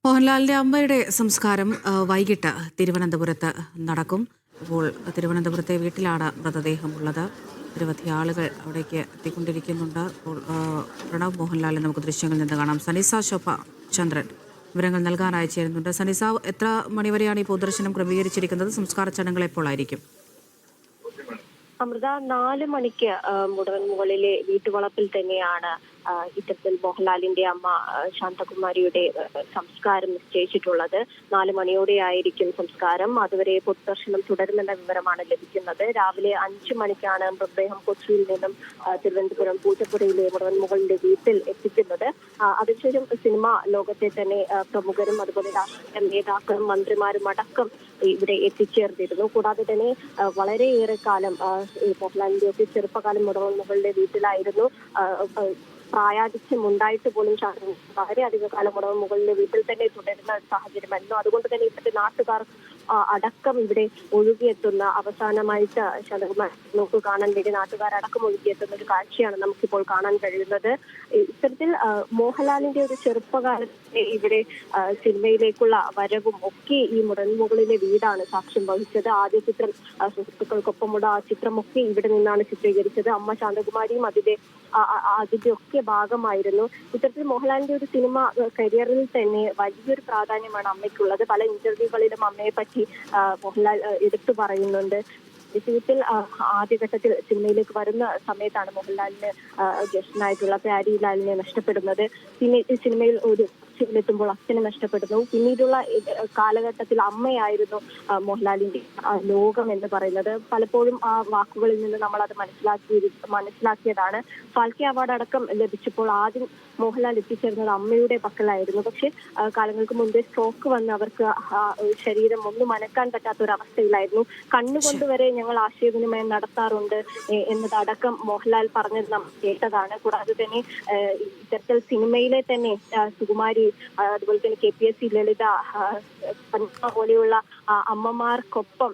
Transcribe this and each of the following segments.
മോഹൻലാലിന്റെ അമ്മയുടെ സംസ്കാരം വൈകിട്ട് തിരുവനന്തപുരത്ത് നടക്കും. ഇപ്പോൾ തിരുവനന്തപുരത്തെ വീട്ടിലാണ് മൃതദേഹമുള്ളത്. നിരവധി ആളുകൾ അവിടേക്ക് എത്തിക്കൊണ്ടിരിക്കുന്നുണ്ട്. ഇപ്പോൾ പ്രണവ് മോഹൻലാലിനെ നമുക്ക് ദൃശ്യങ്ങളിൽ നിന്ന് കാണാം. സനിസ ശോഭ ചന്ദ്രൻ വിവരങ്ങൾ നൽകാൻ അയച്ചിരുന്നുണ്ട്. സനിസ, എത്ര മണിവരെയാണ് ഈ പൊതുദർശനം ക്രമീകരിച്ചിരിക്കുന്നത്? സംസ്കാര ചടങ്ങുകൾ എപ്പോഴായിരിക്കും? അമൃത 4 മണിക്ക് മുകളിലെ വീട്ടുവളപ്പിൽ തന്നെയാണ് ഇത്തരത്തിൽ മോഹൻലാലിന്റെ അമ്മ ശാന്തകുമാരിയുടെ സംസ്കാരം നിശ്ചയിച്ചിട്ടുള്ളത്. 4 മണിയോടെയായിരിക്കും സംസ്കാരം. അതുവരെ പൊതുദർശനം തുടരുമെന്ന വിവരമാണ് ലഭിക്കുന്നത്. രാവിലെ 5 മണിക്കാണ് മൃതദേഹം കൊച്ചിയിൽ നിന്നും തിരുവനന്തപുരം പൂജപ്പുരയിലെ മുകളിലെ വീട്ടിൽ എത്തിക്കുന്നത്. അതിനുശേഷം സിനിമാ ലോകത്തെ തന്നെ പ്രമുഖരും അതുപോലെ രാഷ്ട്രീയ നേതാക്കളും മന്ത്രിമാരും അടക്കം ഇവിടെ എത്തിച്ചേർന്നിരുന്നു. കൂടാതെ തന്നെ വളരെയേറെ കാലം മോഹൻലാലിന്റെ ഒക്കെ ചെറുപ്പകാലം മുകളിലെ വീട്ടിലായിരുന്നു. പ്രായാധിക്യം ഉണ്ടായിട്ട് പോലും വളരെയധികം കാലം മുകളിലെ വീട്ടിൽ തന്നെ തുടരുന്ന സാഹചര്യമായിരുന്നു. അതുകൊണ്ട് തന്നെ ഇപ്പോഴത്തെ നാട്ടുകാർ അടക്കം ഇവിടെ ഒഴുകിയെത്തുന്ന അവസാനമായിട്ട് നോക്ക് കാണാൻ വേണ്ടി നാട്ടുകാരടക്കം ഒഴുകിയെത്തുന്ന ഒരു കാഴ്ചയാണ് നമുക്കിപ്പോൾ കാണാൻ കഴിയുന്നത്. ഇത്തരത്തിൽ മോഹൻലാലിന്റെ ഒരു ചെറുപ്പകാലത്തെ ഇവിടെ സിനിമയിലേക്കുള്ള വരവും ഒക്കെ ഈ മുകളിലെ വീടാണ് സാക്ഷ്യം വഹിച്ചത്. ആദ്യ ചിത്രം സുഹൃത്തുക്കൾക്കൊപ്പമുള്ള ആ ചിത്രമൊക്കെ ഇവിടെ നിന്നാണ് ചിത്രീകരിച്ചത്. അമ്മ ശാന്തകുമാരിയും അതിന്റെ ഒക്കെ ഭാഗമായിരുന്നു. ഇത്തരത്തിൽ മോഹൻലാലിന്റെ ഒരു സിനിമ കരിയറിൽ തന്നെ വലിയൊരു പ്രാധാന്യമാണ് അമ്മയ്ക്കുള്ളത്. പല ഇന്റർവ്യൂകളിലും അമ്മയെ പറ്റി മോഹൻലാൽ എടുത്തു പറയുന്നുണ്ട്. ജീവിതത്തിൽ ആദ്യഘട്ടത്തിൽ സിനിമയിലേക്ക് വരുന്ന സമയത്താണ് മോഹൻലാലിന് ജ്യേഷ്ഠനായിട്ടുള്ള പ്യാരിലാലിനെ നഷ്ടപ്പെടുന്നത്. പിന്നെ സിനിമയിൽ ഒരു െത്തുമ്പോൾ അച്ഛനെ നഷ്ടപ്പെടുന്നു. പിന്നീടുള്ള കാലഘട്ടത്തിൽ അമ്മയായിരുന്നു മോഹൻലാലിന്റെ ലോകം എന്ന് പറയുന്നത്. പലപ്പോഴും ആ വാക്കുകളിൽ നിന്ന് നമ്മൾ അത് മനസ്സിലാക്കിയതാണ്. ഫാൽക്കെ അവാർഡ് അടക്കം ലഭിച്ചപ്പോൾ ആദ്യം മോഹൻലാൽ എത്തിച്ചേർന്നത് അമ്മയുടെ പക്കലായിരുന്നു. പക്ഷെ കാലങ്ങൾക്ക് മുൻപേ സ്ട്രോക്ക് വന്ന് അവർക്ക് ശരീരം ഒന്നും അനക്കാൻ പറ്റാത്ത ഒരു അവസ്ഥയിലായിരുന്നു. കണ്ണുകൊണ്ട് വരെ ഞങ്ങൾ ആശയവിനിമയം നടത്താറുണ്ട് എന്നതടക്കം മോഹൻലാൽ പറഞ്ഞത് നമ്മൾ കേട്ടതാണ്. കൂടാതെ തന്നെ ഇത്തരത്തിൽ സിനിമയിലെ തന്നെ സുകുമാരി, അതുപോലെ തന്നെ KPSC ലളിത പോലെയുള്ള അമ്മമാർക്കൊപ്പം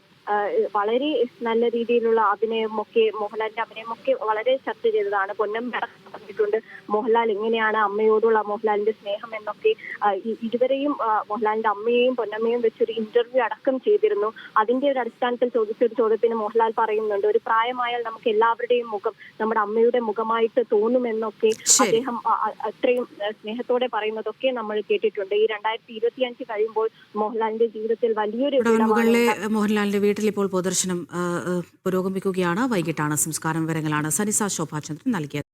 വളരെ നല്ല രീതിയിലുള്ള അഭിനയമൊക്കെ മോഹൻലാലിന്റെ അഭിനയമൊക്കെ വളരെ ചർച്ച ചെയ്തതാണ്. പൊന്നമ്മ പറഞ്ഞിട്ടുണ്ട് മോഹൻലാൽ എങ്ങനെയാണ് അമ്മയോടുള്ള മോഹൻലാലിന്റെ സ്നേഹം എന്നൊക്കെ. ഇതുവരെയും മോഹൻലാലിന്റെ അമ്മയെയും പൊന്നമ്മയും വെച്ചൊരു ഇന്റർവ്യൂ അടക്കം ചെയ്തിരുന്നു. അതിന്റെ ഒരു അടിസ്ഥാനത്തിൽ ചോദിച്ചൊരു ചോദ്യത്തിന് മോഹൻലാൽ പറയുന്നുണ്ട്, ഒരു പ്രായമായാൽ നമുക്ക് എല്ലാവരുടെയും മുഖം നമ്മുടെ അമ്മയുടെ മുഖമായിട്ട് തോന്നുമെന്നൊക്കെ അദ്ദേഹം അത്രയും സ്നേഹത്തോടെ പറയുന്നതൊക്കെ നമ്മൾ കേട്ടിട്ടുണ്ട്. ഈ 2025 കഴിയുമ്പോൾ മോഹൻലാലിന്റെ ജീവിതത്തിൽ വലിയൊരു മോഹൻലാലിന്റെ വീട്ടിൽ ഇപ്പോൾ പൊതുദർശനം പുരോഗമിക്കുകയാണ്. വൈകിട്ടാണ് സംസ്കാരം. വിവരങ്ങളാണ് സനിസ ശോഭാചന്ദ്രൻ നൽകിയത്.